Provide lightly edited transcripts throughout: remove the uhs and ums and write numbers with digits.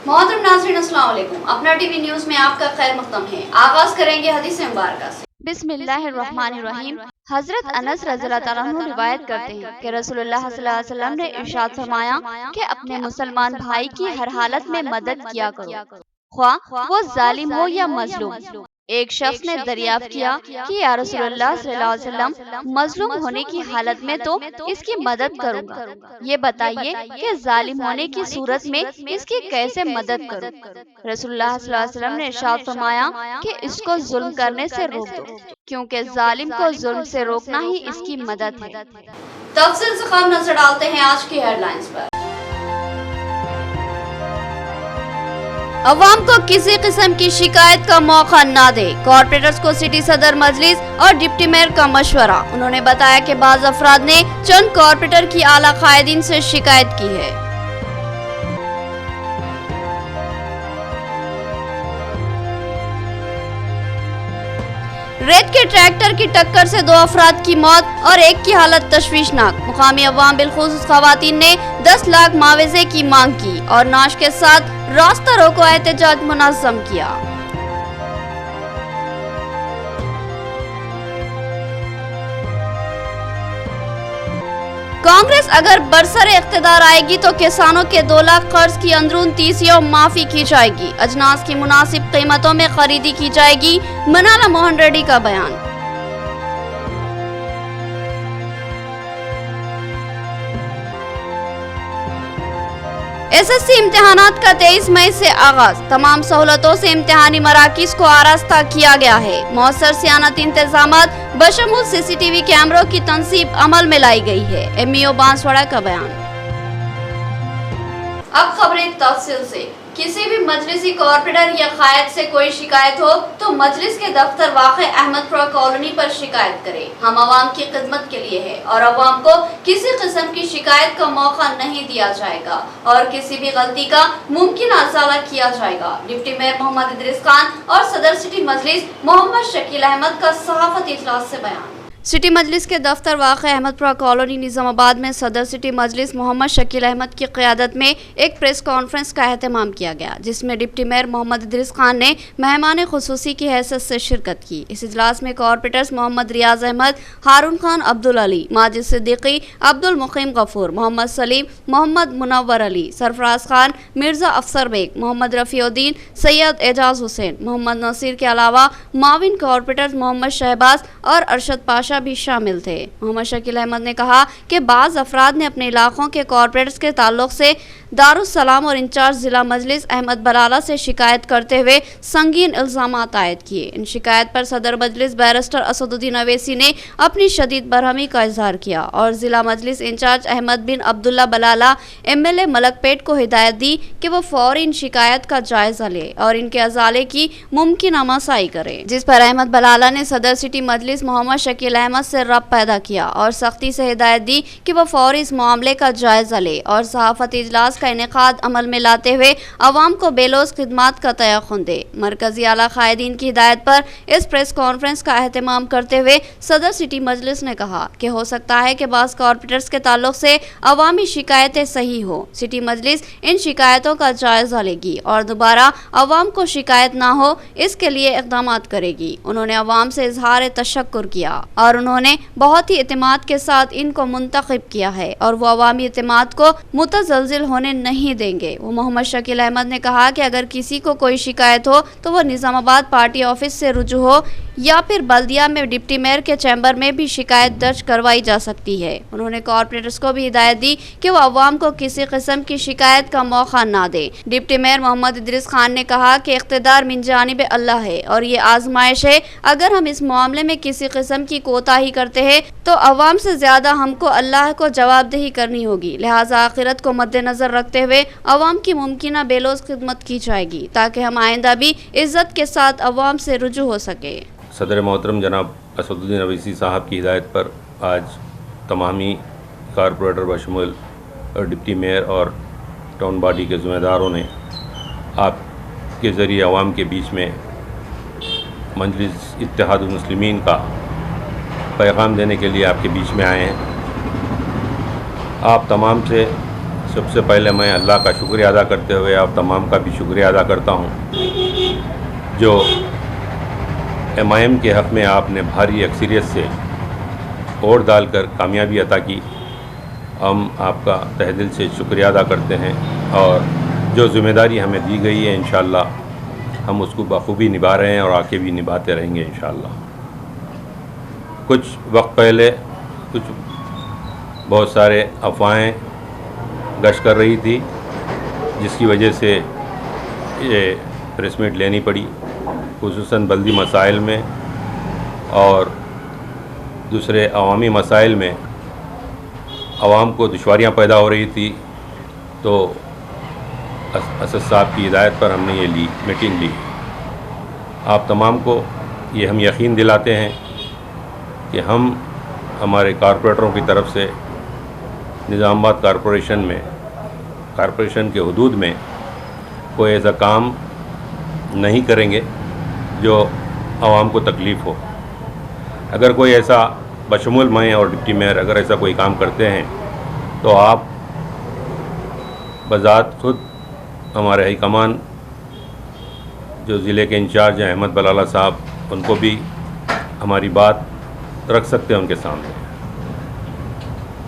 मोहतरम नाज़रीन अस्सलाम वालेकुम। अपना टीवी न्यूज में आपका खैर मक़दम है। आगाज करेंगे हदीस मुबारक से। बिस्मिल्लाहिर्रहमानिर्रहीम। हजरत अनस रज़ियल्लाहु तआला अन्हु रिवायत करते हैं कि रसूलुल्लाह सल्लल्लाहु अलैहि वसल्लम ने इरशाद फरमाया कि अपने मुसलमान भाई की हर हालत में मदद किया करो, ख्वाह वो जालिम हो या मजलूम। एक शख्स ने दरियाफ्त किया कि या रसूलुल्लाह सल्लल्लाहु अलैहि वसल्लम, मजलूम होने की हालत में तो इसकी मदद करूंगा, ये बताइए कि जालिम होने की सूरत में इसकी कैसे मदद करूं। रसूलुल्लाह सल्लल्लाहु अलैहि वसल्लम ने इरशाद फरमाया कि इसको जुल्म करने से रोक दो, क्योंकि जालिम को जुल्म से रोकना ही इसकी मदद है। तफसील से खबर नजर डालते हैं आज की हेडलाइंस पर। अवाम को किसी किस्म की शिकायत का मौका ना दे, कॉर्पोरेटर्स को सिटी सदर मजलिस और डिप्टी मेयर का मशवरा। उन्होंने बताया कि बाज अफराद ने चंद कॉर्पोरेटर की आला कायदीन से शिकायत की है। रेत के ट्रैक्टर की टक्कर से 2 अफराद की मौत और एक की हालत तशवीशनाक। मुकामी अवाम बिलखुसूस खवातीन ने 10 लाख मुआवजे की मांग की और नाश के साथ रास्ता रोको एहतजाज मुनज़्ज़म किया। कांग्रेस अगर बरसरे इख्तिदार आएगी तो किसानों के 2 लाख कर्ज की अंदरून तीसियों माफी की जाएगी, अजनास की मुनासिब कीमतों में खरीदी की जाएगी, मनाला मोहन रेड्डी का बयान। एसएससी इम्तिहानात का 23 मई से आगाज, तमाम सहूलतों से इम्तिहानी मराकिज को आरास्ता किया गया है। मौसर सियानती इंतजामात बशमूल सीसीटीवी कैमरों की तनसीब अमल में लाई गई है, एमईओ बांसवाड़ा का बयान। अब खबरें तफसील से। किसी भी मजलिसी कॉर्पोरेटर या कायद से कोई शिकायत हो तो मजलिस के दफ्तर वाक़े अहमदपुरा कॉलोनी पर शिकायत करे। हम आवाम की खिदमत के लिए है और आवाम को किसी किस्म की शिकायत का मौका नहीं दिया जाएगा और किसी भी गलती का मुमकिन अज़ाला किया जाएगा। डिप्टी मेयर मोहम्मद इदरीस खान और सदर सिटी मजलिस मोहम्मद शकील अहमद का सहाफती इजलास से बयान। सिटी मजलिस के दफ्तर वाक़े अहमदपुरा कॉलोनी निज़ामाबाद में सदर सिटी मजलिस मोहम्मद शकील अहमद की क़यादत में एक प्रेस कॉन्फ्रेंस का एहतमाम किया गया, जिसमें डिप्टी मेयर मोहम्मद इदरीस खान ने मेहमान खुसूसी की हैसियत से शिरकत की। इस इजलास में कॉर्पोरेटर्स मोहम्मद रियाज अहमद, हारून खान, अब्दुल अली, माजिद सिद्दीकी, अब्दुल मुकीम गफूर, मोहम्मद सलीम, मोहम्मद मुनव्वर अली, सरफराज खान, मिर्ज़ा अफसर बेग, मोहम्मद रफ़ीउद्दीन, सैयद एजाज हुसैन, मोहम्मद नसीर के अलावा माविन कॉर्पोरेटर्स मोहम्मद शहबाज और अरशद पाशा भी शामिल थे। मोहम्मद शकील अहमद ने कहा कि बाज़ अफराद ने अपने इलाकों के कॉर्पोरेट्स के ताल्लुक से दारुस्सलाम और इंचार्ज जिला मजलिस अहमद बलाला से शिकायत करते हुए संगीन इल्ज़ामात आयद किए। इन शिकायत पर सदर मजलिस बैरिस्टर असदुद्दीन अवैसी ने अपनी शदीद बरहमी का इजहार किया और जिला मजलिस इंचार्ज अहमद बिन अब्दुल्ला बलाला MLA मलकपेट को हिदायत दी कि वो फौरी इन शिकायत का जायजा ले और इनके अजाले की मुमकिन मसाई करे, जिस पर अहमद बलाला ने सदर सिटी मजलिस मोहम्मद शकील अहमद से रब पैदा किया और सख्ती से हिदायत दी कि वो फौरी इस मामले का जायजा ले और सहाफती इजलास का इनेकाद अमल में लाते हुए अवाम को बेलोज खिदमात का तयक़ुन दे। मरकजी आला कायदीन की हिदायत पर इस प्रेस कॉन्फ्रेंस का एहतमाम करते हुए सदर सिटी मजलिस ने कहा कि हो सकता है कि बाज़ कॉर्पोरेटर्स के ताल्लुक से अवामी शिकायतें सही हो। सिटी मजलिस इन शिकायतों का जायजा लेगी और दोबारा अवाम को शिकायत ना हो इसके लिए इक़दाम करेगी। उन्होंने अवाम से इजहार तशक्कुर किया और उन्होंने बहुत ही एतमाद के साथ इनको मुंतखब किया है और वो अवामी एतमाद को मुतज़लज़िल होने नहीं देंगे। वो मोहम्मद शकील अहमद ने कहा कि अगर किसी को कोई शिकायत हो तो वो निज़ामाबाद पार्टी ऑफिस से रुजू हो या फिर बल्दिया में डिप्टी मेयर के चैम्बर में भी शिकायत दर्ज करवाई जा सकती है। उन्होंने कॉर्पोरेटर्स को भी हिदायत दी कि वो अवाम को किसी किस्म की शिकायत का मौका ना दे। डिप्टी मेयर मोहम्मद इदरीस खान ने कहा कि इख्तिदार मिन जानिब अल्लाह है और ये आजमाइश है। अगर हम इस मामले में किसी किस्म की कोताही करते हैं तो अवाम से ज्यादा हमको अल्लाह को जवाबदेही करनी होगी। लिहाजा आखिरत को मद्देनजर रखते हुए अवाम की मुमकिन बेलोज खिदमत की जाएगी ताकि हम आइंदा भी इज्जत के साथ अवाम से रुजू हो सके। सदर मोहतरम जनाब असदुद्दीन अवैसी साहब की हिदायत पर आज तमामी कॉर्पोरेटर बशमूल डिप्टी मेयर और टाउन बॉडी के ज़िम्मेदारों ने आपके ज़रिए अवाम के बीच में मजलिस इत्तेहादुल मुस्लिमीन का पैगाम देने के लिए आपके बीच में आए हैं। आप तमाम से सबसे पहले मैं अल्लाह का शुक्रिया अदा करते हुए आप तमाम का भी शुक्रिया अदा करता हूँ जो MIM के हक़ में आपने भारी अक्सरियत से वोट डालकर कामयाबी अता की। हम आपका तहे दिल से शुक्रिया अदा करते हैं और जो ज़िम्मेदारी हमें दी गई है इंशाअल्लाह हम उसको बखूबी निभा रहे हैं और आगे भी निभाते रहेंगे इंशाअल्लाह। कुछ वक्त पहले बहुत सारे अफवाहें गश्त कर रही थी जिसकी वजह से ये प्रेस मीट लेनी पड़ी, खुसूसन बल्दी मसाइल में और दूसरे अवामी मसाइल में आवाम को दुश्वारियाँ पैदा हो रही थी। तो असद साहब की हिदायत पर हमने ये मीटिंग ली। आप तमाम को ये हम यकीन दिलाते हैं कि हम हमारे कारपोरेटरों की तरफ से निज़ामाबाद कारपोरेशन के हदूद में कोई ऐसा काम नहीं करेंगे जो आवाम को तकलीफ़ हो। अगर कोई ऐसा बशमूल मैं और डिप्टी मेयर अगर ऐसा कोई काम करते हैं तो आप बज़ात खुद हमारे हाई कमान जो ज़िले के इंचार्ज हैं अहमद बलाला साहब, उनको भी हमारी बात रख सकते हैं उनके सामने।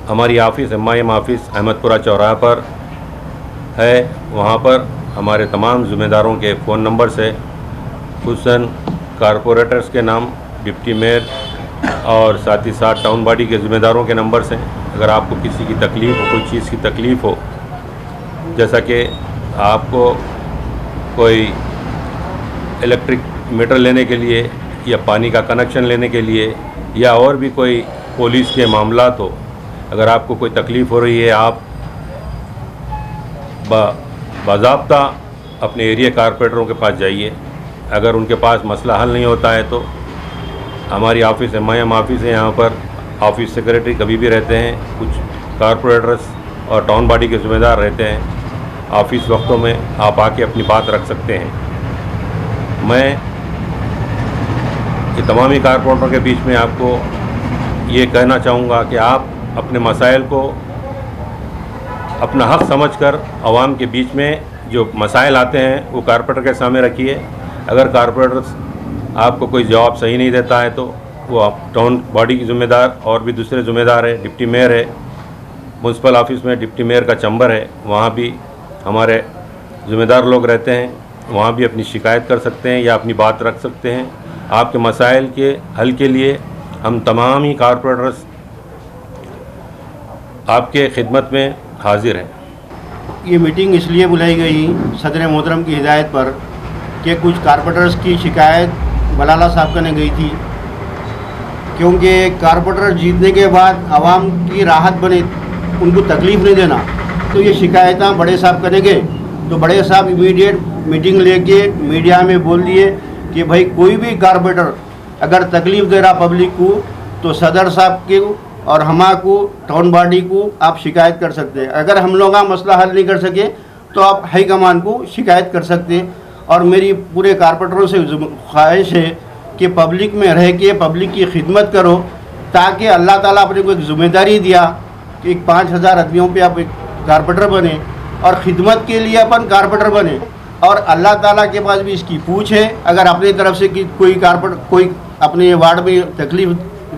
हमारी ऑफ़िस MIM ऑफ़िस अहमदपुरा चौराहा पर है, वहाँ पर हमारे तमाम ज़िम्मेदारों के फ़ोन नंबर्स है, खुसूसन कारपोरेटर्स के नाम, डिप्टी मेयर और साथ ही साथ टाउन बॉडी के ज़िम्मेदारों के नंबर्स हैं। अगर आपको किसी की तकलीफ़ हो, कोई चीज़ की तकलीफ़ हो, जैसा कि आपको कोई इलेक्ट्रिक मीटर लेने के लिए या पानी का कनेक्शन लेने के लिए या और भी कोई पुलिस के मामलात हो, अगर आपको कोई तकलीफ़ हो रही है, आप बाज़ाब्ता अपने एरिया कारपोरेटरों के पास जाइए। अगर उनके पास मसला हल नहीं होता है तो हमारी ऑफ़िस MIM ऑफ़िस है, यहाँ पर ऑफ़िस सेक्रेटरी कभी भी रहते हैं, कुछ कारपोरेटर्स और टाउन बॉडी के ज़िम्मेदार रहते हैं। ऑफ़िस वक्तों में आप आके अपनी बात रख सकते हैं। मैं ये तमामी कारपोरेटरों के बीच में आपको ये कहना चाहूँगा कि आप अपने मसाइल को अपना हक़ समझकर आवाम के बीच में जो मसाइल आते हैं वो कारपोरेटर के सामने रखिए। अगर कारपोरेटर आपको कोई जवाब सही नहीं देता है तो वो आप टाउन बॉडी की ज़िम्मेदार और भी दूसरे ज़िम्मेदार है, डिप्टी मेयर है, म्यूनसिपल ऑफ़िस में डिप्टी मेयर का चैम्बर है, वहाँ भी हमारे ज़िम्मेदार लोग रहते हैं, वहाँ भी अपनी शिकायत कर सकते हैं या अपनी बात रख सकते हैं। आपके मसाइल के हल के लिए हम तमाम ही कारपोरेटर्स आपके खिदमत में हाजिर हैं। ये मीटिंग इसलिए बुलाई गई सदर मोहतरम की हिदायत पर कि कुछ कारपोरेटर्स की शिकायत बलाला साहब करने गई थी, क्योंकि कारपोरेटर जीतने के बाद आवाम की राहत बने, उनको तकलीफ़ नहीं देना, तो ये शिकायतें बड़े साहब करने गए। तो बड़े साहब इमीडिएट मीटिंग लेके मीडिया में बोल दिए कि भाई कोई भी कारपोरेटर अगर तकलीफ़ दे रहा पब्लिक को तो सदर साहब के और को टाउन बॉडी को आप शिकायत कर सकते हैं। अगर हम लोग का मसला हल नहीं कर सके तो आप हाई कमान को शिकायत कर सकते हैं। और मेरी पूरे कारपोरेटरों से ख्वाहिश है कि पब्लिक में रह के पब्लिक की खिदमत करो, ताकि अल्लाह ताला अपने को एक ज़िम्मेदारी दिया कि 5000 आदमियों पे आप एक कारपोरेटर बने और ख़िदमत के लिए अपन कारपोरेटर बने। और अल्लाह ताला के पास भी इसकी पूछ है। अगर अपनी तरफ से कि कोई कारपोरेटर कोई अपने वार्ड में तकलीफ़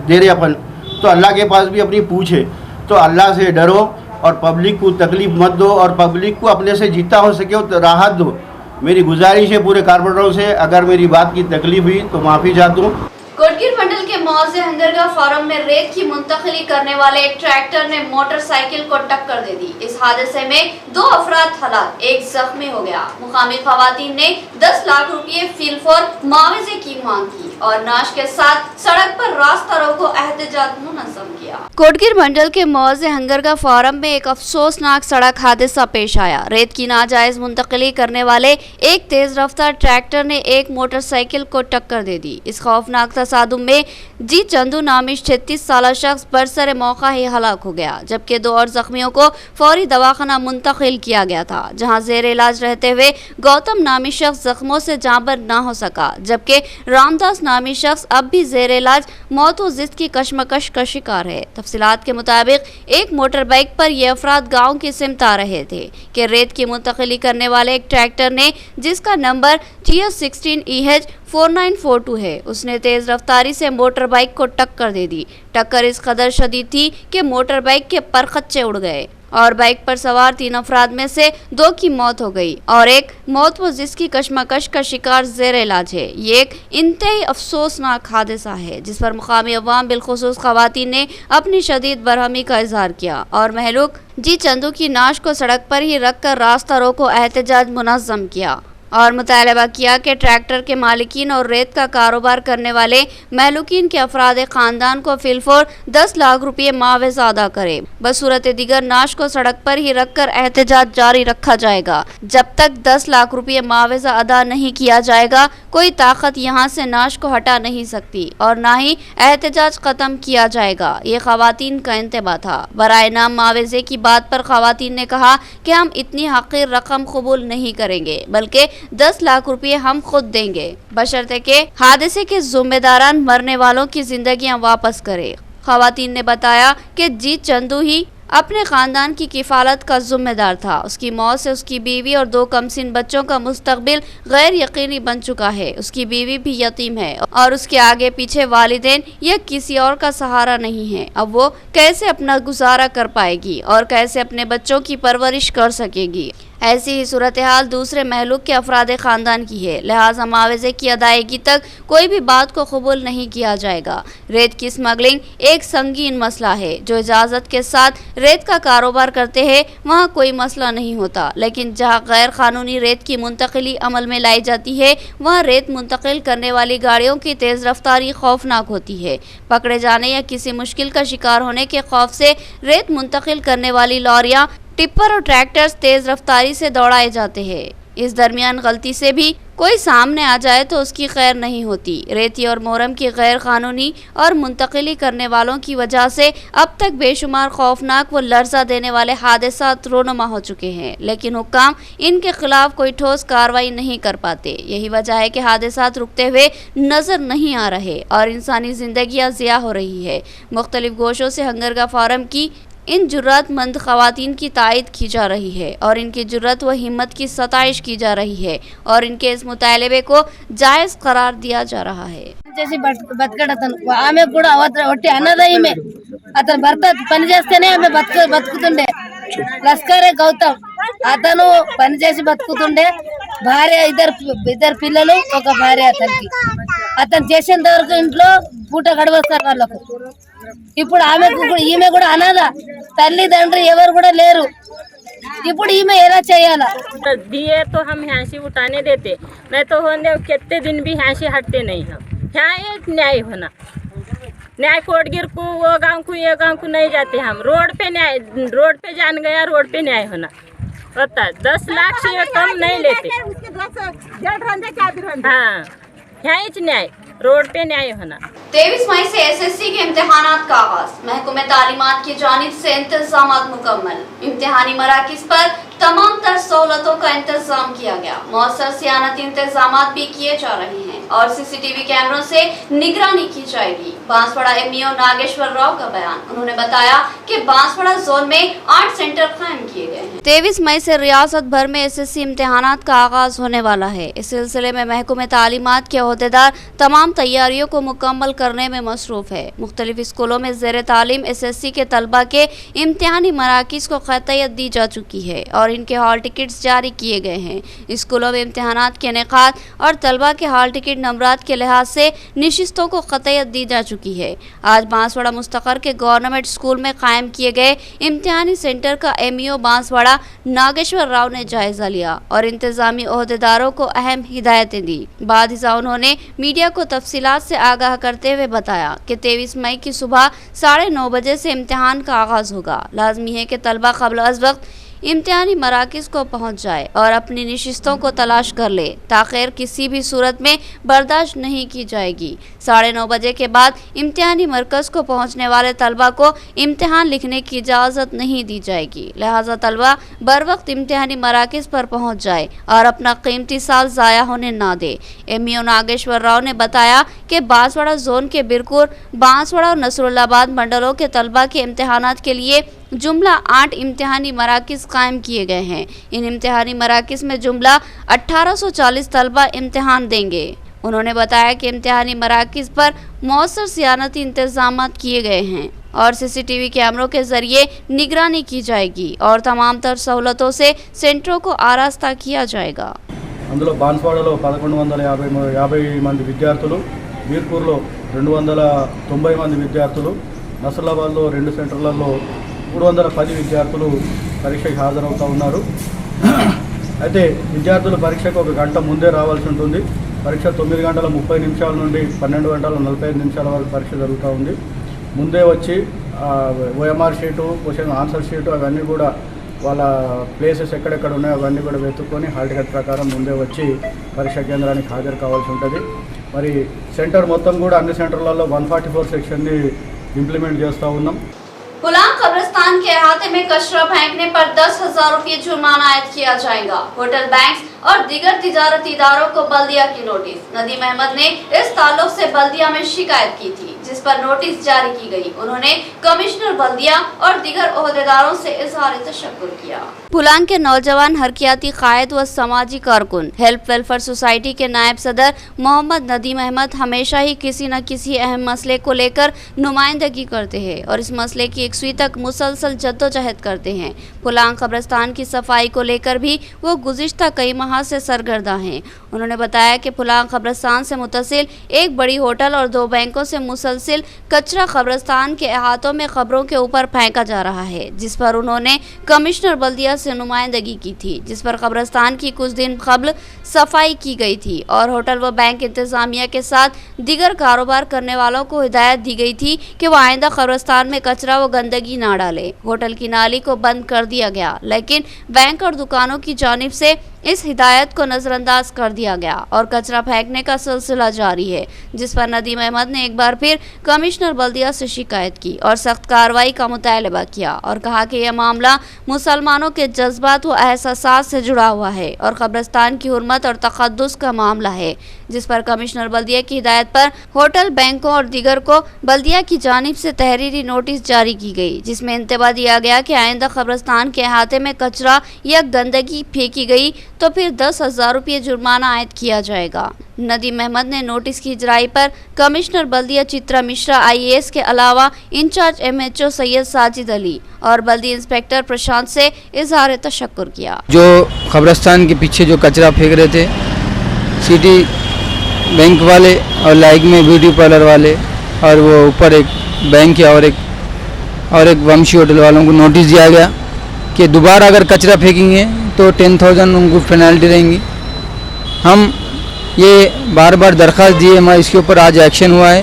दे रहे अपन, तो अल्लाह के पास भी अपनी पूछ है। तो अल्लाह से डरो और पब्लिक को तकलीफ़ मत दो और पब्लिक को अपने से जितना हो सके तो राहत दो। मेरी गुजारिश है पूरे कारपोरेटरों से, अगर मेरी बात की तकलीफ़ हुई तो माफ़ी चाहता हूँ। कोटगीर मंडल के मौजे हंगरगा फार्म में रेत की मुंतकिली करने वाले एक ट्रैक्टर ने मोटरसाइकिल को टक्कर दे दी। इस हादसे में 2 अफराद हलाक, 1 जख्मी हो गया। मुकामी खवातीन ने 10 लाख रुपये फिलफौर मुआवजे की मांग की और नाश के साथ सड़क पर रास्ता रोको एहतजाज मुनज़्ज़म किया। कोटगीर मंडल के मौजे हंगरगा फार्म में एक अफसोसनाक सड़क हादसा पेश आया। रेत की नाजायज मुंतकिली करने वाले एक तेज रफ्तार ट्रैक्टर ने एक मोटरसाइकिल को टक्कर दे दी। इस खौफनाक तसादुम में जी चंदू नामी 36 साला शख्स बरसर मौका ही हलाक हो गया, जबकि 2 और जख्मियों को फौरी दवाखाना मुंतकिल किया गया था, जहां जेर इलाज रहते हुए गौतम नामी शख्स जख्मों से जांबर न हो सका, जबकि रामदास नामी शख्स अब भी जेर इलाज मौत व जिद की कशमकश का शिकार है। तफसीलात के मुताबिक एक मोटर बाइक पर ये अफराद गाँव की सिमत आ रहे थे कि रेत की मुंतकिली करने वाले एक ट्रैक्टर ने, जिसका नंबर TS16EH 4942 है, उसने तेज रफ्तारी से मोटर बाइक को टक्कर दे दी। टक्कर इस कदर शदीद थी कि मोटर बाइक के परखच्चे उड़ गए और बाइक पर सवार 3 अफराद में से 2 की मौत हो गई और एक मौत व जिसकी कशमकश का शिकार जेर इलाज है। ये एक इंतहाई अफसोसनाक हादसा है जिस पर मुकामी अवाम बिलखुसूस खवातीन ने अपनी शदीद बरहमी का इजहार किया और महलूक जी चंदू की नाश को सड़क पर ही रख कर रास्ता रोको एहतजाज मुनज़्ज़म किया और मुतालबा किया कि ट्रैक्टर के मालिकीन और रेत का कारोबार करने वाले महलूकीन के अफराद खानदान को फिलफौर 10 लाख रुपये मुआवजा अदा करे। बसूरत दिगर नाश को सड़क पर ही रखकर एहतजाज जारी रखा जाएगा। जब तक 10 लाख रुपये मुआवजा अदा नहीं किया जाएगा, कोई ताकत यहाँ से नाश को हटा नहीं सकती और ना ही एहतजाज खत्म किया जाएगा। ये खवातीन का इंतबा था। बराए नाम मुआवजे की बात पर खवातीन ने कहा कि हम इतनी हक़ीर रकम कबूल नहीं करेंगे, बल्कि 10 लाख रुपये हम खुद देंगे, बशर्ते के हादसे के जिम्मेदारान मरने वालों की जिंदगियां वापस करे। खवातीन ने बताया कि जीत चंदू ही अपने खानदान की किफालत का जिम्मेदार था। उसकी मौत से उसकी बीवी और 2 कमसिन बच्चों का मुस्तकबिल गैर यकीनी बन चुका है। उसकी बीवी भी यतीम है और उसके आगे पीछे वालिदैन या किसी और का सहारा नहीं है। अब वो कैसे अपना गुजारा कर पाएगी और कैसे अपने बच्चों की परवरिश कर सकेगी। ऐसी ही सूरत हाल दूसरे महलूक के अफराद खानदान की है, लिहाजा मुआवजे की अदायगी तक कोई भी बात को कबूल नहीं किया जाएगा। रेत की स्मगलिंग एक संगीन मसला है। जो इजाज़त के साथ रेत का कारोबार करते हैं वहाँ कोई मसला नहीं होता, लेकिन जहाँ गैर कानूनी रेत की मुंतकिली अमल में लाई जाती है वहाँ रेत मुंतकिल करने वाली गाड़ियों की तेज़ रफ्तारी खौफनाक होती है। पकड़े जाने या किसी मुश्किल का शिकार होने के खौफ से रेत मुंतकिल करने वाली लॉरियाँ, टिप्पर और ट्रैक्टर्स तेज रफ्तारी से दौड़ाए जाते हैं। इस दरमियान गलती से भी कोई सामने आ जाए तो उसकी खैर नहीं होती। रेती और मोरम की गैर कानूनी और मुंतकिली करने वालों की वजह से अब तक बेशुमार खौफनाक व लर्जा देने वाले हादसात रोनुमा हो चुके हैं, लेकिन हुक्काम इनके खिलाफ कोई ठोस कार्रवाई नहीं कर पाते। यही वजह है कि हादसात रुकते हुए नजर नहीं आ रहे और इंसानी जिंदगियां ज़िया हो रही है। मुख्तलिफ गोशों से हंगरगा फोरम की इन जुर्रतमंद खवातीन की तायद की जा रही है और इनकी जुर्रत व हिम्मत की सताइश की जा रही है और इनके इस मुतालबे को जायज़ करार दिया जा रहा है। చేసి బతకడతను ఆమె కూడా ఒట్టి అన్నదా ఈమె అతను భర్త పని చేస్తేనే ఆమె బతుకుతుండే లస్కరే గౌతమ్ అతను పని చేసి బతుకుతుండే భార్య ఇద్దరు పిల్లలు ఒక భార్య అతను చేసేంత వరకు ఇంట్లో పూట గడవస్తారు వాళ్ళకు ఇప్పుడు ఈమె కూడా అనాథ తల్లి తండ్రి ఎవరు కూడా లేరు ఇప్పుడు ఈమె ఎలా చేయాలా दिए तो हम हाँसी उठाने देते नहीं तो होने कितने दिन भी हाँसी हटते नहीं हम यहाँ एक न्याय होना न्याय कोटगिर को वो गांव को ये गांव को नहीं जाते हम रोड पे न्याय रोड पे जान गया रोड पे न्याय होना होता 10 लाख से ये कम नहीं लेते हाँ यहाँ न्याय रोड पे न्याय होना। 23 मई से SSC के इम्तिहानात का आगाज, महकमे तालीमात की जानिब से इंतजामात मुकम्मल। इम्तिहानी मराकिज पर तमाम तर सहूलतों का इंतजाम किया गया। मौसर सियानती इंतजामात भी किए जा रहे हैं और CCTV कैमरों से निगरानी की जाएगी। बांसवाड़ा MEO नागेश्वर राव का बयान, उन्होंने बताया कि बांसवाड़ा जोन में 8 सेंटर कायम किए गए हैं। 23 मई से रियासत भर में SSC इम्तिहानात का आगाज होने वाला है। इस सिलसिले में महकमे तालीमात के अहदेदार तमाम तैयारियों को मुकम्मल करने में मसरूफ है। मुख्तलिफ स्कूलों में ज़ेर तालीम SSC के तलबा के इम्तिहानी मराकिज़ को क़तयत दी जा चुकी है और इनके हॉल टिकट्स जारी किए गए हैं। स्कूलों में इम्तिहानात के इनेकाद और तलबा के हॉल टिकट नंबरात के लिहाज से निशिस्तों को क़तयत दी जा चुकी है। आज बांसवाड़ा मुस्तक़र के गवर्नमेंट स्कूल में कायम किए गए इम्तिहानी सेंटर का MEO बांसवाड़ा नागेश्वर राव ने जायजा लिया और इंतजामी अहदेदारों को अहम हिदायतें दी। बाद हिस्सा उन्होंने मीडिया को तफसीलात से आगाह करते हुए बताया कि 23 मई की सुबह 9:30 बजे से इम्तिहान का आगाज़ होगा। लाजमी है कि तलबा क़ब्ल अज़ वक्त इम्तिहानी मराकिज को पहुँच जाए और अपनी नशिस्तों को तलाश कर ले। ताख़ीर किसी भी सूरत में बर्दाश्त नहीं की जाएगी। 9:30 बजे के बाद इम्तिहानी मरकज़ को पहुँचने वाले तलबा को इम्तिहान लिखने की इजाज़त नहीं दी जाएगी। लिहाजा तलबा बर वक्त इम्तिहानी मराकिज पर पहुँच जाए और अपना कीमती साल ज़ाया होने ना दे। एमईओ नागेश्वर राव ने बताया कि बांसवाड़ा जोन के बिरकुर, बांसवाड़ा और नसरुल्लाबाद मंडलों के तलबा के इम्तिहानात के लिए जुमला 8 इम्तिहानी मराकिज़ कायम किए गए हैं। इन इम्तिहानी मराकिज़ में जुमला 1840 तलबा इम्तिहान देंगे। उन्होंने बताया कि इम्तिहानी मराकिज़ पर मौसर सियानती इंतजाम किए गए हैं और सीसीटीवी कैमरों के जरिए निगरानी की जाएगी और तमाम तर सहूलतों से सेंटरों को आरास्ता किया जाएगा। అందులో బాన్స్వాడలో 1150 మంది విద్యార్థులు, బీర్పూర్లో 290 మంది విద్యార్థులు, నసరుల్లాబాద్లో 2 సెంటర్లలో 310 విద్యార్థులు పరీక్షకు హాజరవుతూ ఉన్నారు. అయితే విద్యార్థులు పరీక్షకు 1 గంట ముందే రావాల్సి ఉంటుంది. పరీక్ష 9 గంటల 30 నిమిషాల నుండి 12 గంటల 45 నిమిషాల వరకు పరీక్ష జరుగుతూ ఉంది. ముందే వచ్చి OMR sheet, question answer sheet అవన్నీ కూడా వాళ్ళ ప్లేసెస్ ఎక్కడెక్కడ ఉన్నాయో అవన్నీ కూడా వెతుక్కొని హాల్ టికెట్ ప్రకారం ముందే వచ్చి పరీక్షా కేంద్రానికి హాజరు కావాల్సి ఉంటుంది. మరి సెంటర్ మొత్తం కూడా అన్ని సెంటర్లలో 144 సెక్షన్ని ఇంప్లిమెంట్ చేస్తూ ఉన్నాం. पुलांग कब्रिस्तान के अहाते में कचरा फेंकने पर 10,000 रुपये जुर्माना आयद किया जाएगा। होटल, बैंक और दीगर तिजारती इदारों को बल्दिया की नोटिस। नदीम अहमद ने इस ताल्लुक से बल्दिया में शिकायत की थी, जिस पर नोटिस जारी की गई। उन्होंने कमिश्नर बल्दिया और दीगर ओहदेदारों से इजहार तशक्कुर किया। पुलांग के नौजवान हरकियाती कायद व समाजी कारकुन, हेल्प वेलफेयर सोसाइटी के नायब सदर मोहम्मद नदीम अहमद हमेशा ही किसी न किसी अहम मसले को लेकर नुमाइंदगी करते हैं और इस मसले की यकसुई तक मुसलसल जद्दोजहद करते हैं। पुलांग कब्रिस्तान की सफाई को लेकर भी वो गुज़िश्ता कई माह से सरगर्दा हैं। उन्होंने बताया कि पुलांग कब्रिस्तान से मुतसिल एक बड़ी होटल और 2 बैंकों से मुसलसिल कचरा कब्रिस्तान के अहातों में खबरों के ऊपर फेंका जा रहा है, जिस पर उन्होंने कमिश्नर बल्दिया से नुमाइंदगी की थी, जिस पर कब्रिस्तान की कुछ दिन कबल सफाई की गई थी और होटल व बैंक इंतजामिया के साथ दीगर कारोबार करने वालों को हिदायत दी गई थी कि वह आइंदा कब्रिस्तान में कचरा व गंदगी ना डाले। होटल की नाली को बंद कर दिया गया, लेकिन बैंक और दुकानों की जानिब से इस हिदायत को नज़रअंदाज कर दिया गया और कचरा फेंकने का सिलसिला जारी है, जिस पर नदीम अहमद ने एक बार फिर कमिश्नर बल्दिया से शिकायत की और सख्त कार्रवाई का मुतालबा किया और कहा कि यह मामला मुसलमानों के जज्बात व एहसासात से जुड़ा हुआ है और कब्रिस्तान की हुर्मत और तक़द्दुस का मामला है, जिस पर कमिश्नर बल्दिया की हिदायत पर होटल, बैंकों और दीगर को बल्दिया की जानिब से तहरीरी नोटिस जारी की गई, जिसमें इंतबा दिया गया कि आइंदा कब्रिस्तान के अहाते में कचरा या गंदगी फेंकी गई तो फिर 10,000 रुपये जुर्माना आयद किया जाएगा। नदीम अहमद ने नोटिस की इजराई पर कमिश्नर बल्दिया चित्रा मिश्रा IAS के अलावा इंचार्ज MHO सैयद साजिद अली और बल्दी इंस्पेक्टर प्रशांत से इजहार तशक्कुर किया। जो कब्रिस्तान के पीछे जो कचरा फेंक रहे थे, सिटी बैंक वाले और लाइक में ब्यूटी पार्लर वाले और वो ऊपर एक बैंक है और एक वंशी होटल वालों को नोटिस दिया गया कि दोबारा अगर कचरा फेंकेंगे तो 10,000 उनको पेनल्टी रहेंगी। हम ये बार बार दरख्वास्त दिए, हमारे इसके ऊपर आज एक्शन हुआ है,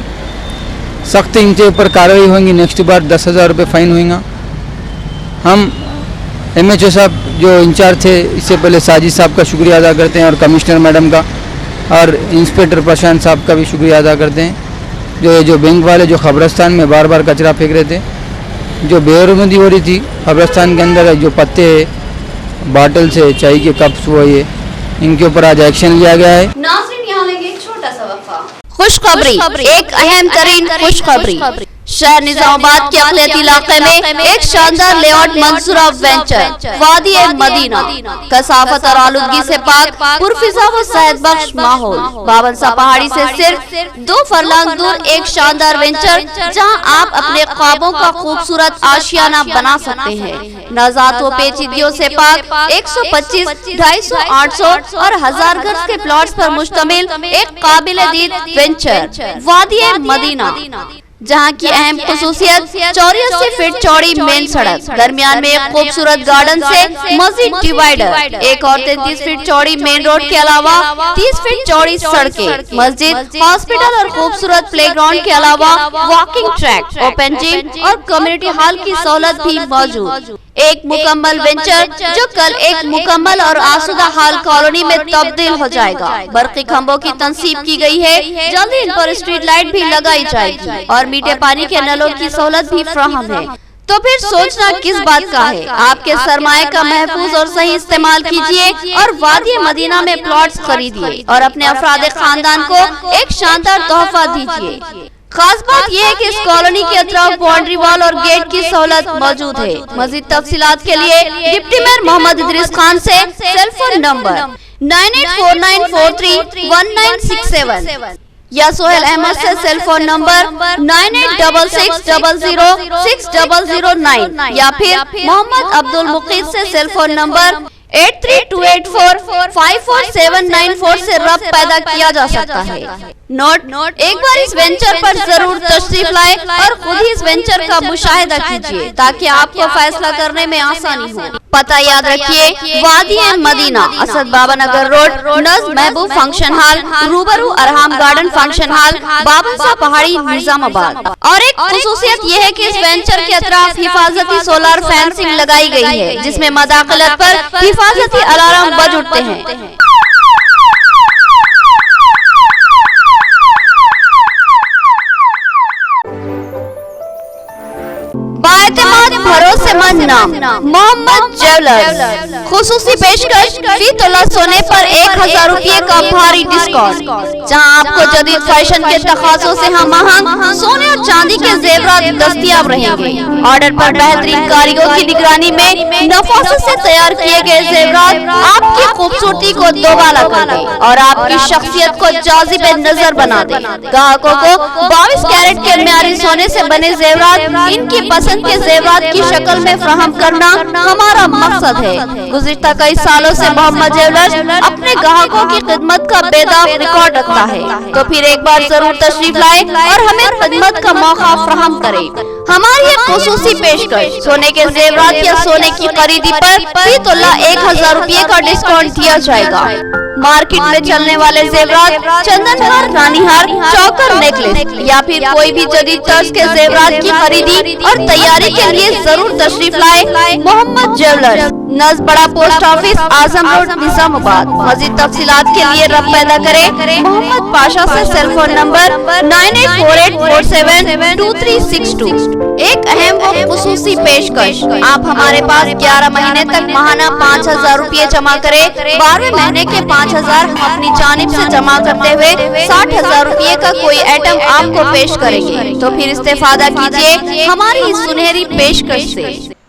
सख्त इनके ऊपर कार्रवाई होंगी। नेक्स्ट बार 10,000 रुपये फ़ाइन होगा। हम MHO साहब जो इंचार्ज थे, इससे पहले साजिद साहब का शुक्रिया अदा करते हैं और कमिश्नर मैडम का और इंस्पेक्टर प्रशांत साहब का भी शुक्रिया अदा करते हैं। जो बैंक वाले जो कब्रिस्तान में बार बार कचरा फेंक रहे थे, जो बेहरमती हो रही थी कब्रिस्तान के अंदर, जो पत्ते बॉटल से चाय के कप्स हुआ, ये इनके ऊपर आज एक्शन लिया गया है। नाज़रीन, यहाँ लेंगे एक छोटा सा वक्फा। खुशखबरी, एक अहम तरीन खुशखबरी। शहर निजामाबाद के अक़लियती इलाके में एक शानदार लेआउट मंसूरा वेंचर वादी मदीना, कसाफत और आलूदगी से पाक पुरफिजा व सेहत बख्श माहौल, बाबनसा पहाड़ी से सिर्फ 2 फरलांग दूर एक शानदार वेंचर, जहां आप अपने ख्वाबों का खूबसूरत आशियाना बना सकते हैं। नजात व पेचीदगियों से पाक 125, 250, 800 और 1000 गज के प्लॉट्स पर मुश्तमिल एक काबिल-ए-दीद वेंचर वादी मदीना, जहाँ की अहम खुसूसियत 84 फीट चौड़ी मेन सड़क, दरमियान में एक खूबसूरत गार्डन से मस्जिद डिवाइडर, एक और 33 फीट चौड़ी मेन रोड के अलावा 30 फीट चौड़ी सड़कें, मस्जिद, हॉस्पिटल और खूबसूरत प्लेग्राउंड के अलावा वॉकिंग ट्रैक, ओपन जिम और कम्युनिटी हॉल की सहूलत भी मौजूद। एक मुकम्मल वेंचर जो कल एक मुकम्मल और आसूदा हाल कॉलोनी में तब्दील हो जाएगा। बरकी खंभों की तंसीब की गई है, जल्दी इन पर स्ट्रीट लाइट भी लगाई जाएगी और मीठे पानी के नलों की सहूलत भी फराहम है। तो फिर सोचना किस बात का है। आपके सरमाए का महफूज और सही इस्तेमाल कीजिए और वादी मदीना में प्लॉट्स खरीदिए और अपने अफराद खानदान को एक शानदार तोहफा दीजिए। खास बात यह है कि इस कॉलोनी के अतराफ बाउंड्री वॉल और गेट की सहूलत मौजूद है। मजीद तफसीलात के लिए डिप्टी मेयर मोहम्मद इदरीस खान से सेल फोन नंबर 9849431967 या सोहेल अहमद से सेल फोन नंबर 9866006009 या फिर मोहम्मद अब्दुल मुकीद से सेल फोन नंबर 8328454794 से रब्त पैदा किया जा सकता है। नोट एक बार इस वेंचर पर जरूर तशरीफ लाए और खुद ही इस वेंचर का मुशाहिदा कीजिए ताकि आपको फैसला करने में आसानी हो। पता याद रखिए, वादी मदीना, असद बाबा नगर रोड, नज़्म महबूब फंक्शन हॉल, रूबरू अरहाम गार्डन फंक्शन हॉल, बाबा साहब पहाड़ी, निजामाबाद। और एक खुसूसियत ये है कि इस वेंचर के अतराफ हिफाजती सोलर फेंसिंग लगाई गई है जिसमें मदाखलत पर हिफाजती अलार्म बज उठते हैं। बाएतमाद भरोसेमंद नाम मोहम्मद ज्वेलर्स। खुसूसी पेशकश फी तोला सोने पर 1000 रुपये का भारी डिस्काउंट, जहां आपको जदीद फैशन के तकाज़ों से हम-आहंग सोने और चांदी के जेवरात दस्तयाब रहेंगे। ऑर्डर पर बेहतरीन कारीगरों की निगरानी में नफासत से तैयार किए गए जेवरात आपकी खूबसूरती को दोबाला कर दे और आपकी शख्सियत को जाजिब नजर बना दे। ग्राहकों को 22 कैरेट के म्यारी सोने से बने जेवरात इनकी पसंद के जेवरात की शक्ल में फराहम करना हमारा मकसद है। गुज़िश्ता कई सालों से मोहम्मद ज्वेलर्स अपने ग्राहकों की खिदमत का बेदाग रिकॉर्ड रखता है। तो फिर एक बार जरूर तशरीफ लाए और हमें खिदमत का मौका फराहम करे। हमारी एक खुसूसी पेशकश, सोने के जेवरात या सोने की खरीदी पर फी तोला 1000 रुपये का डिस्काउंट दिया जाएगा। मार्केट में चलने वाले जेवरात, चंदनहार, रानीहार, चौकर, नेकलेस या फिर कोई भी जदीद तर्ज के जेवरात की खरीदी और तैयारी के लिए जरूर तशरीफ लाए मोहम्मद ज्वेलर्स, नज़्म बड़ा पोस्ट ऑफिस, आजम रोड, निजामाबाद। मजीद तफसीलात के लिए रब्त पैदा करें मोहम्मद पाशा से सेल फोन नंबर 9848472362। एक अहम व खुसूसी पेशकश, आप हमारे पास 11 महीने तक माहाना 5000 रुपये जमा करें। 12वें महीने के 5000 हम अपनी जानिब से जमा करते हुए 60,000 रुपये का कोई आइटम आपको पेश करेंगे। तो फिर इस्तेफादा कीजिए हमारी इस सुनहरी पेशकश से।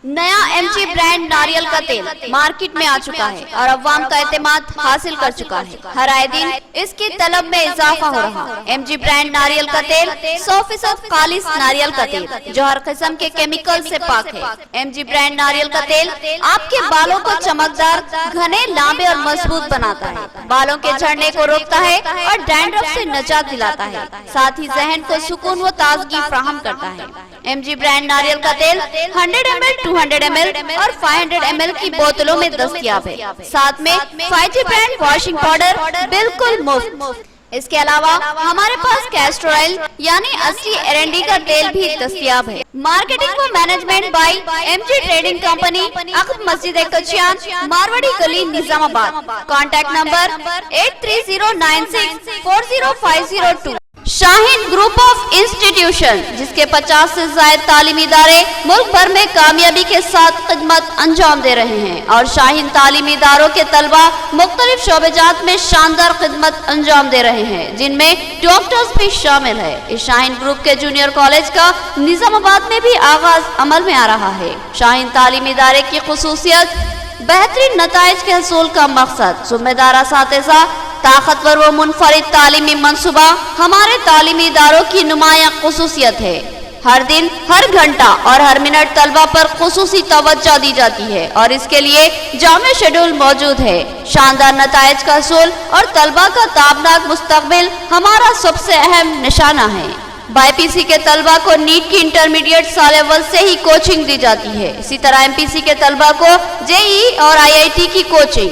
नया MG ब्रांड नारियल का तेल मार्केट में आ चुका है और अवाम का एतमाद हासिल कर चुका है। हर आए दिन इसकी तलब में इजाफा हो रहा। MG ब्रांड नारियल का तेल 100% खालिस नारियल का तेल जो हर किस्म के केमिकल से पाक है। MG ब्रांड नारियल का तेल आपके बालों को चमकदार, घने, लांबे और मजबूत बनाता है, बालों के झड़ने को रोकता है और डैंड्रफ से निजात दिलाता है, साथ ही जहन को सुकून व ताजगी फराहम करता है। MG ब्रांड नारियल का तेल 100 ml, 200 ml और 500 ml की बोतलों में दस्तयाब है। साथ में 5G ब्रांड वॉशिंग पाउडर बिल्कुल मुफ्त। इसके अलावा हमारे पास कैस्टर ऑयल यानी असली एरंडी का तेल भी दस्तयाब है। मार्केटिंग व management by MG trading company, अक़ब मस्जिद कचियान, मारवाड़ी गली, Nizamabad. Contact number 8309640502। Shaheen group of institution, जिसके 50 से ज्यादा तालीमी इदारे मुल्क भर में कामयाबी के साथ खिदमत अंजाम दे रहे हैं और शाहीन तालीमी इदारों के तलबा मुख्तलिफ शोबेजात में शानदार खिदमत अंजाम दे रहे हैं, जिनमें डॉक्टर्स भी शामिल है। इस शाहीन ग्रुप के जूनियर कॉलेज का निजामाबाद में भी आगाज अमल में आ रहा है। शाहीन तालीमी इदारे की खुसूसियत, बेहतरीन नताइज के हसूल का मकसद, जिम्मेदार असातिज़ा, ताकतवर व मुनफरिद तालीमी मंसूबा हमारे तालीमी इदारों की नुमाया खुसूसियत है। हर दिन, हर घंटा और हर मिनट तलबा पर खुसूसी तवज्जो दी जाती है और इसके लिए जामे शेड्यूल मौजूद है। शानदार नताइज का हसूल और तलबा का ताबनाक मुस्तकबिल हमारा सबसे अहम निशाना है। BPC के तलबा को नीट की इंटरमीडिएट साल अव्वल से ही कोचिंग दी जाती है। इसी तरह MPC के तलबा को JEE और IIT की कोचिंग,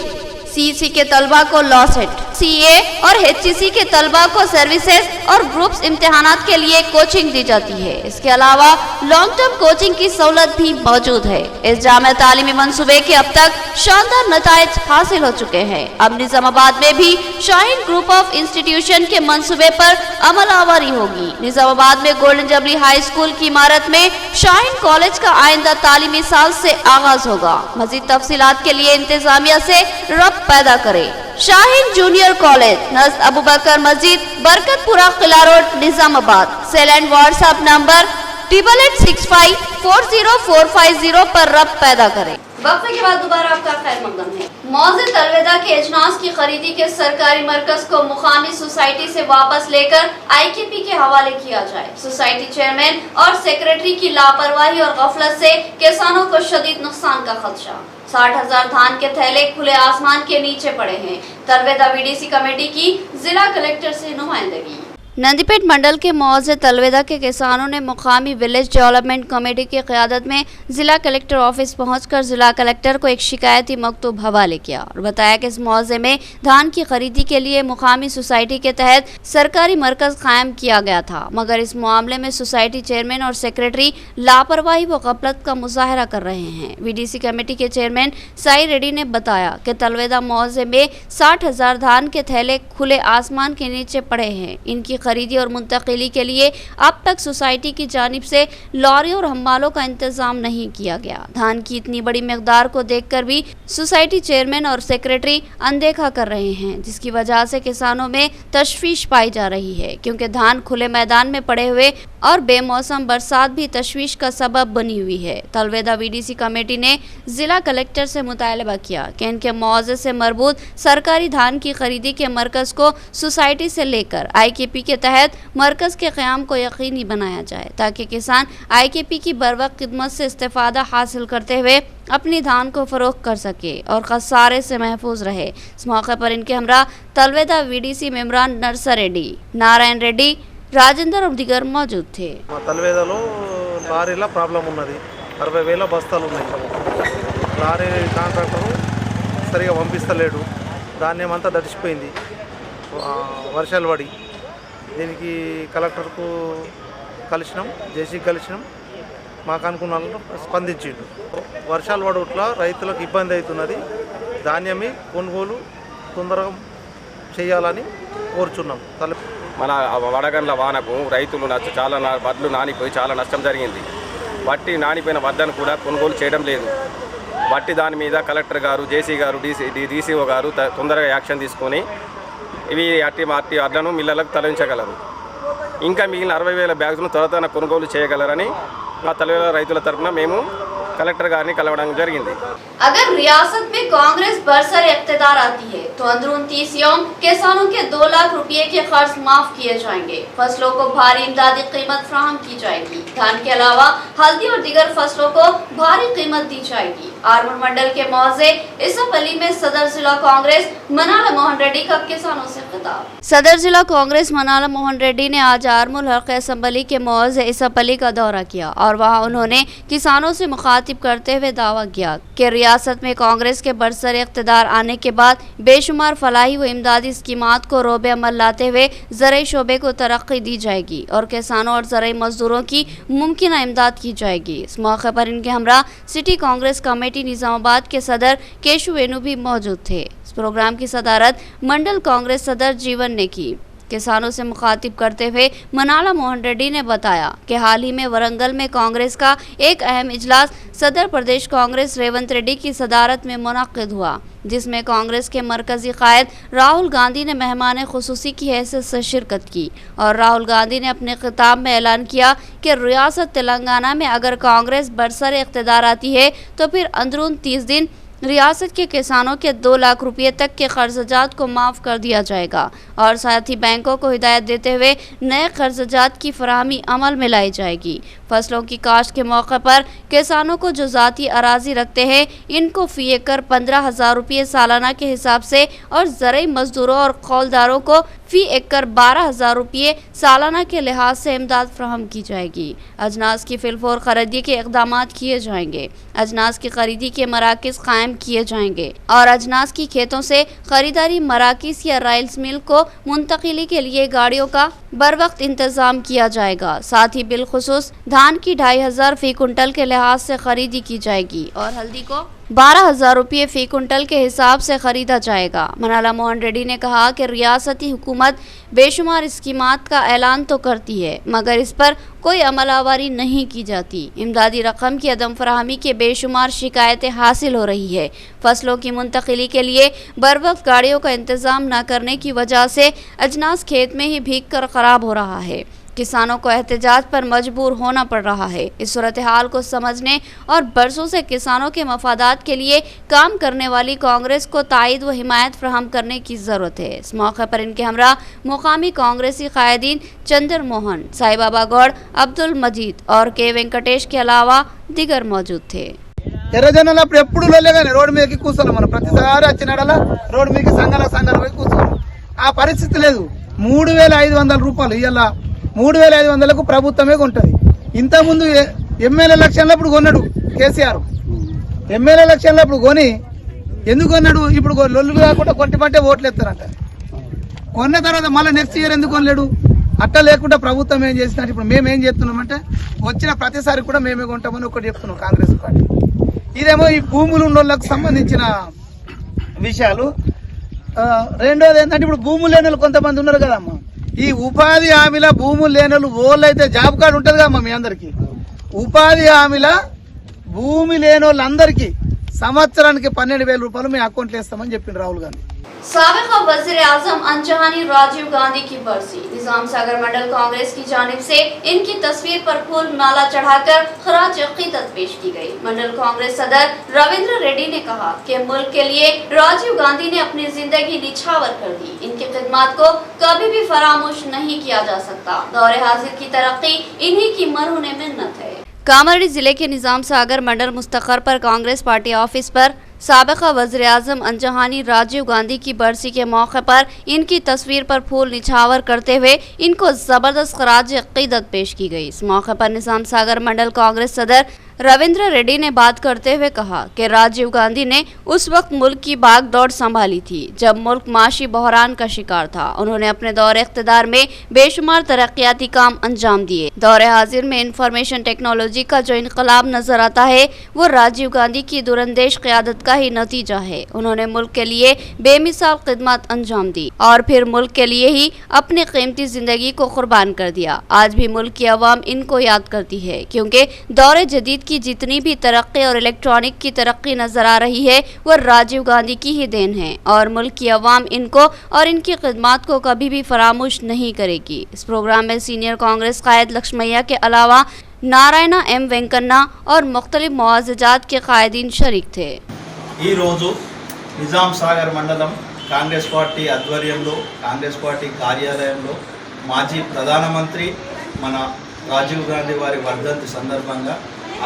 CEC के तलबा को लॉ सेट, CA और HCC के तलबा को सर्विसेज और ग्रुप्स इम्तिहानात के लिए कोचिंग दी जाती है। इसके अलावा लॉन्ग टर्म कोचिंग की सहूलत भी मौजूद है। इस जामे तालीमी मंसूबे के अब तक शानदार नताइज हासिल हो चुके हैं। अब निजामाबाद में भी शाहीन ग्रुप ऑफ इंस्टीट्यूशन के मंसूबे पर अमल आवारी होगी। निजामाबाद में गोल्डन जबली हाई स्कूल की इमारत में शाहीन कॉलेज का आइंदा तालीमी साल से आगाज होगा। मजीद तफसीलात के लिए इंतजामिया से रब्त पैदा करे। शाहीन जूनियर कॉलेज, नज़द Abu Bakar Masjid, Barkatpura, Qila road, Nizamabad. Cell and WhatsApp number 8865404450 पर रब्त पैदा करें। वक्फे के बाद दोबारा आपका खैर मकदम है। मौज़े अलविदा के अजनास की खरीदी के सरकारी मरकज को मुकामी सोसाइटी से वापस लेकर IKP के हवाले किया जाए। सोसाइटी चेयरमैन और सेक्रेटरी की लापरवाही और गफलत से किसानों को शदीद नुकसान का खदशा। 60,000 धान के थैले खुले आसमान के नीचे पड़े हैं। तलवेदा VDC कमेटी की जिला कलेक्टर से नुमाइंदगी। नंदीपेट मंडल के मौजे तलवेदा के किसानों ने मुकामी विलेज डेवलपमेंट कमेटी की क़यादत में जिला कलेक्टर ऑफिस पहुंचकर जिला कलेक्टर को एक शिकायती मकतूब हवाले किया और बताया कि इस मौजे में धान की खरीदी के लिए मुकामी सोसाइटी के तहत सरकारी मरकज कायम किया गया था, मगर इस मामले में सोसाइटी चेयरमैन और सेक्रेटरी लापरवाही व गफलत का मुजाहरा कर रहे हैं। VDC कमेटी के चेयरमैन साई रेड्डी ने बताया कि तलवेदा मौजे में 60,000 धान के थैले खुले आसमान के नीचे पड़े हैं। इनकी खरीदी और मुंतकिली के लिए अब तक सोसाइटी की जानिब से लॉरी और हम्मालों का इंतजाम नहीं किया गया। धान की इतनी बड़ी मिकदार को देखकर भी सोसाइटी चेयरमैन और सेक्रेटरी अनदेखा कर रहे हैं, जिसकी वजह से किसानों में तशवीश पाई जा रही है, क्योंकि धान खुले मैदान में पड़े हुए और बेमौसम बरसात भी तशवीश का सबब बनी हुई है। तलवेदा VDC कमेटी ने जिला कलेक्टर से मुतालबा किया कि इनके मौजे से मरबूत सरकारी धान की खरीदी के मरकज को सोसाइटी से लेकर IKP के तहत मरकज के क़याम को यकीनी बनाया जाए, ताकि किसान IKP की बरवक्त खिदमत से इस्तेफादा हासिल करते हुए अपनी धान को फरोख्त कर सके और खसारे से महफूज रहे। इस मौके पर इनके हमरा तलवेदा VDC मेम्बरान नरसा रेड्डी, नारायण रेड्डी, రాజేందర్ और दिगर मौजूद थे। తలవేదలో లారీల ప్రాబ్లం ఉన్నది, 60,000 బస్తాలు ఉన్నాయి। లారీ కాంట్రాక్టర్ సరిగా పంపిస్తలేడు, ధాన్యం అంతా దడిచిపోయింది వర్షాలు పడి। దీనికి కలెక్టర్కు కలిసినాం, జేసీకి కలిసినాం, మాకు అనుకున్న స్పందించిండు। వర్షాలు పడుట్లా రైతులకు ఇబ్బంది అవుతున్నది, ధాన్యమి కొనుగోలు తొందరగా చేయాలని కోరుచున్నాం। మన వడగండ్ల వానకు రైతులు చాలా వడ్లు నానిపోయి చాలా నష్టం జరిగింది। వట్టి నానిపోయిన వడ్లను కూడా కొనుగోలు చేయడం లేదు। వట్టి దాని మీద కలెక్టర్ గారు, జేసీ గారు, DCO గారు తొందరగా యాక్షన్ తీసుకొని ఇవి అట్టి వడ్లను మిల్లలకు తరలించగలరు। ఇంకా మిగిలిన 60,000 బ్యాగ్స్ను త్వరతన కొనుగోలు చేయగలరని మా తలవేద రైతుల తరఫున మేము कलेक्टर गारनी कलवడం జరిగింది। अगर रियासत में कांग्रेस बरसर इख्तिदार आती है तो अंदरून 30 यौम किसानों के 2 लाख रुपए के कर्ज माफ किए जाएंगे। फसलों को भारी इमदादी कीमत फराहम की जाएगी। धान के अलावा हल्दी और दीगर फसलों को भारी कीमत दी जाएगी। आरमूर मंडल के मौजे इसपली में सदर जिला कांग्रेस मनाला मोहन रेड्डी का किसानों से खिताब। सदर जिला कांग्रेस मनाला मोहन रेड्डी ने आज आरमूर हल्का असम्बली के मौजे इसपली का दौरा किया और वहाँ उन्होंने किसानों से मुखातिब करते हुए दावा किया कि रियासत में कांग्रेस के बरसर इख्तिदार आने के बाद बेशुमार फलाही व इमदादी स्कीमात को रोबे अमल लाते हुए ज़राई शोबे को तरक्की दी जाएगी और किसानों और ज़राई मजदूरों की मुमकिन इमदाद की जाएगी। इस मौके पर इनके हमरा सिटी कांग्रेस कमेटी निजामाबाद के सदर केशु वेणु भी मौजूद थे। इस प्रोग्राम की सदारत मंडल कांग्रेस सदर जीवन ने की। किसानों से मुखातिब करते हुए मनाला मोहन रेड्डी ने बताया कि हाल ही में वरंगल में कांग्रेस का एक अहम इजलास सदर प्रदेश कांग्रेस रेवंत रेड्डी की सदारत में मुनक्किद हुआ, जिसमें कांग्रेस के मरकजी कायद राहुल गांधी ने मेहमान खुसूसी की हैसियत से शिरकत की और राहुल गांधी ने अपने खिताब में ऐलान किया कि रियासत तेलंगाना में अगर कांग्रेस बरसर इख्तिदार आती है तो फिर अंदरून 30 दिन रियासत के किसानों के 2 लाख रुपये तक के कर्जजात को माफ़ कर दिया जाएगा और साथ ही बैंकों को हिदायत देते हुए नए कर्जजात की फराहमी अमल में लाई जाएगी। फसलों की काश्त के मौके पर किसानों को जो ज़ाती अराजी रखते हैं इनको फी एकड़ 15,000 रुपये सालाना के हिसाब से और ज़राई मजदूरों और खौलदारों को फी एकड़ 12,000 रुपये सालाना के लिहाज से इमदाद फराहम की जाएगी। अजनास की फिलफोर खरीदी के इकदाम किए जाएंगे। अजनास की खरीदी के मराकज कायम किए जाएंगे और अजनास की खेतों से खरीदारी मराकज या राइस मिल को मुंतकिली के लिए गाड़ियों का बर वक्त इंतजाम किया जाएगा। साथ ही बिलखुसूस धान की 2,500 फी कुंटल के लिहाज से खरीदी की जाएगी और हल्दी को 12,000 रुपये फी कुंटल के हिसाब से खरीदा जाएगा। मनाला मोहन रेड्डी ने कहा कि रियासती हुकूमत बेशुमार स्कीमात का ऐलान तो करती है मगर इस पर कोई अमलावरी नहीं की जाती। इमदादी रकम की अदम फराहमी के बेशुमार शिकायतें हासिल हो रही है। फसलों की मुंतकिली के लिए बर वक्त गाड़ियों का इंतजाम न करने की वजह से अजनास खेत में ही भीग कर खराब हो रहा है। किसानों को एहतजाज पर मजबूर होना पड़ रहा है। इस सूरत हाल को समझने और बरसों से किसानों के मफादात के लिए काम करने वाली कांग्रेस को तायद व हिमायत फराहम करने की ज़रूरत है। इस मौके पर इनके हमरा मुकामी कांग्रेसी कायदीन चंद्र मोहन, साई बाबा गौड़, अब्दुल मजीद और के वेंकटेश के अलावा दीगर मौजूद थे। ఎర్రజొన్నలు అప్పుడు ఎప్పుడు వెళ్ళగానే రోడ్డు మీదకి కూర్చోలేం మనం ప్రతిసారి వచ్చినాడల్లా రోడ్డు మీదకి సంఘాల పోయి కూర్చోలేం ఆ పరిస్థితి లేదు 3,500 రూపాయలు ఇవాళ 3,500కు ప్రభుత్వమే కొంటది ఇంతకుముందు ఎమ్మెల్యే ఎలక్షన్లో ఇప్పుడు కొన్నాడు కేసీఆర్ ఎమ్మెల్యే ఎలక్షన్లో ఇప్పుడు కొని ఎందుకు కొన్నాడు ఇప్పుడు లొల్లు కాకుండా కొట్టిమంటే ఓట్లు ఎత్తారంట కొన్న తర్వాత మళ్ళీ నెక్స్ట్ ఇయర్ ఎందుకు కొనలేడు అట్లా లేకుండా ప్రభుత్వం ఏం చేస్తున్నారు ఇప్పుడు మేము ఏం చేస్తున్నామంటే వచ్చిన ప్రతిసారి కూడా మేమే కొంటామని ఒకటి చెప్తున్నాం కాంగ్రెస్ పార్టీ ఇదేమో ఈ భూములు ఉన్న వాళ్ళకి సంబంధించిన విషయాలు రెండోది ఏంటంటే ఇప్పుడు భూములు లేని వాళ్ళు కొంతమంది ఉన్నారు కదమ్మా ఈ ఉపాధి హామీల భూములు లేని వాళ్ళు అయితే జాబ్ కార్డు ఉంటుంది కదమ్మా మీ అందరికీ ఉపాధి హామీల భూమి లేని వాళ్ళందరికీ సంవత్సరానికి 12,000 రూపాయలు మీ అకౌంట్లో వేస్తామని చెప్పిండు రాహుల్ గాంధీ। साबिक़ वज़ीर आज़म अंजहानी राजीव गांधी की बरसी निजाम सागर मंडल कांग्रेस की जानिब से इनकी तस्वीर पर फूल माला चढ़ाकर खराज अक़ीदत पेश की गई। मंडल कांग्रेस सदर रविंद्र रेड्डी ने कहा कि मुल्क के लिए राजीव गांधी ने अपनी जिंदगी निछावर कर दी। इनकी खिदमत को कभी भी फरामोश नहीं किया जा सकता। दौरे हाजिर की तरक्की इन्हीं की मरहूने मिन्नत है। कामारेड्डी जिले के निजाम सागर मंडल मुस्तक़र पर कांग्रेस पार्टी ऑफिस पर साबिक़ वज़ीर आज़म अंजहानी राजीव गांधी की बरसी के मौके पर इनकी तस्वीर पर फूल निछावर करते हुए इनको ज़बरदस्त खराज अक़ीदत पेश की गई। इस मौके पर निजाम सागर मंडल कांग्रेस सदर रविंद्र रेड्डी ने बात करते हुए कहा कि राजीव गांधी ने उस वक्त मुल्क की भाग दौड़ संभाली थी जब मुल्क माशी बहरान का शिकार था। उन्होंने अपने दौरे इख्तिदार में बेशुमार तरक्याती काम अंजाम दिए। दौरे हाजिर में इंफॉर्मेशन टेक्नोलॉजी का जो इनकलाब नजर आता है वो राजीव गांधी की दुरंदेश क़यादत का ही नतीजा है। उन्होंने मुल्क के लिए बेमिसाल खिदमत अंजाम दी और फिर मुल्क के लिए ही अपनी कीमती जिंदगी को कुर्बान कर दिया। आज भी मुल्क की अवाम इनको याद करती है क्योंकि दौरे जदीद की जितनी भी तरक्की और इलेक्ट्रॉनिक की तरक्की नजर आ रही है वो राजीव गांधी की ही देन है और मुल्क की अवाम इनको और इनकी खिदमत को कभी भी फरामोश नहीं करेगी। इस प्रोग्राम में सीनियर कांग्रेस कायद लक्ष्मैया के अलावा नारायणा एम वेंकन्ना और मुख्तलिफ मुआज़जात के कायदीन शरीक थे। ఈ రోజు నిజాం సాగర్ మండలం కాంగ్రెస్ పార్టీ ఆధ్వర్యంలో కాంగ్రెస్ పార్టీ కార్యాలయంలో మాజీ ప్రధానమంత్రి మన రాజీవ్ గాంధీ వారి వర్ధంతి సందర్భంగా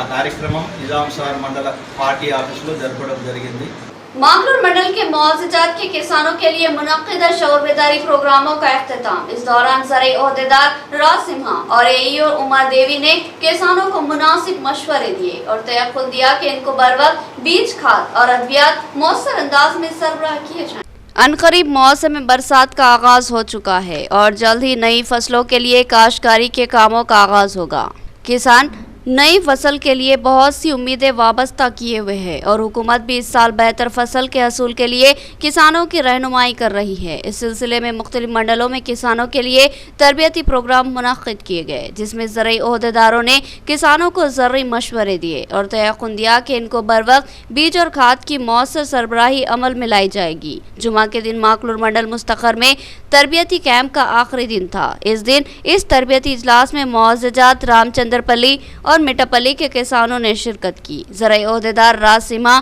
ఆ కార్యక్రమం నిజాం సాగర్ మండల పార్టీ ఆఫీసులో జరపడం జరిగింది। मांगलोर मंडल के मुआवजात के किसानों के लिए मुनक्किदा शऊर बेदारी प्रोग्रामों का अख्तिताम। इस दौरान ज़राई ओहदेदार राज सिम्हा और एईओ उमा देवी ने किसानों को मुनासिब मशवरे दिए और तयक़ुन दिया कि इनको बर वक्त बीज, खाद और अद्वियात मौसर अंदाज में सरबराह किए जाएं। अनकरीब मौसम बरसात का आगाज हो चुका है और जल्द ही नई फसलों के लिए काश्तकारी के कामों का आगाज होगा। किसान नई फसल के लिए बहुत सी उम्मीदें वाबस्ता किए हुए हैं और हुकूमत भी इस साल बेहतर फसल के हसूल के लिए किसानों की रहनुमाई कर रही है। इस सिलसिले में मुख्तलिफ मंडलों में किसानों के लिए तरबियती प्रोग्राम मुनक्किद किए गए जिसमें ज़राई ओहदेदारों ने किसानों को ज़रूरी मशवरे दिए और तयक़ुन दिया कि इनको बर वक्त बीज और खाद की मौसर सरबराही अमल में लाई जाएगी। जुमा के दिन माकलूर मंडल मुस्तक़र में तरबियती कैंप का आखिरी दिन था। इस दिन इस तरबियती इजलास में मुआज़जात रामचंद्रपल्ली और मिटापल्ली के किसानों ने शिरकत की। ज़राई ओहदेदार राज सिम्हा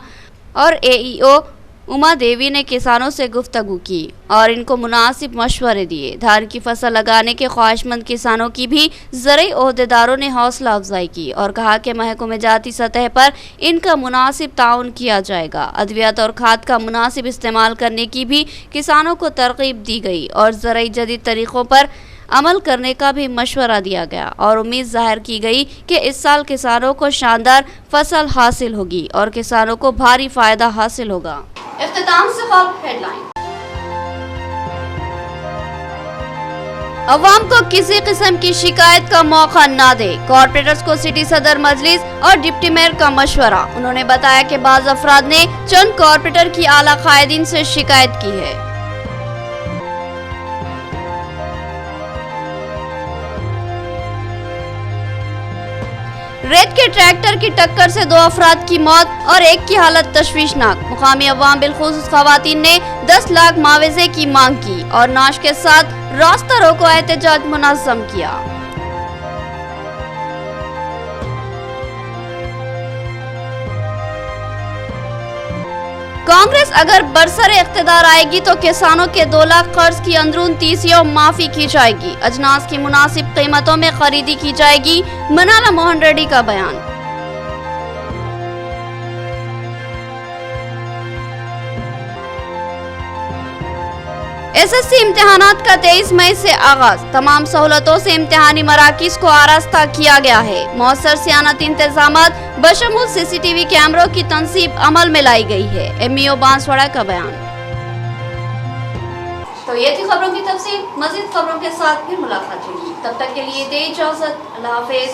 और एईओ उमा देवी ने किसानों से गुफ्तगू की और इनको मुनासिब मशवरे दिए। धान की फसल लगाने के ख्वाहिशमंद किसानों की भी ज़राई ओहदेदारों ने हौसला अफजाई की और कहा कि महकमे जाती सतह पर इनका मुनासिब ताउन किया जाएगा। अद्वियात और खाद का मुनासिब इस्तेमाल करने की भी किसानों को तरगीब दी गई और ज़राई जदीद तरीक़ों पर अमल करने का भी मशवरा दिया गया और उम्मीद जाहिर की गई कि इस साल किसानों को शानदार फसल हासिल होगी और किसानों को भारी फायदा हासिल होगा। इख्तिताम से खबर हेडलाइन। अवाम को किसी किस्म की शिकायत का मौका ना दे, कॉर्पोरेटर्स को सिटी सदर मजलिस और डिप्टी मेयर का मशवरा। उन्होंने बताया कि बाज़ अफराद ने चंद कॉर्पोरेटर की आला कायदीन से शिकायत की है। रेत के ट्रैक्टर की टक्कर से 2 अफराद की मौत और एक की हालत तशवीशनाक। मुकामी अवाम बिलखुसूस खवातीन ने 10 लाख मुआवजे की मांग की और नाश के साथ रास्ता रोको एहतजाज मुनज़्ज़म किया। कांग्रेस अगर बरसरे इख्तिदार आएगी तो किसानों के 2 लाख कर्ज की अंदरून तीसियों माफी की जाएगी। अजनास की मुनासिब कीमतों में खरीदी की जाएगी। मनाला मोहन रेड्डी का बयान। एसएससी इम्तिहानात का 23 मई से आगाज। तमाम सहूलतों से इम्तिहानी मराकिज को आरास्ता किया गया है। मौसर सियानत इंतजामात बशमूल सीसीटीवी कैमरों की तनसीब अमल में लाई गई है। एमईओ बांसवाड़ा का बयान। तो ये थी खबरों की तफसील। मजीद खबरों के साथ फिर मुलाकात होगी। तब तक के लिए दे इजाजत। अल्लाह हाफिज।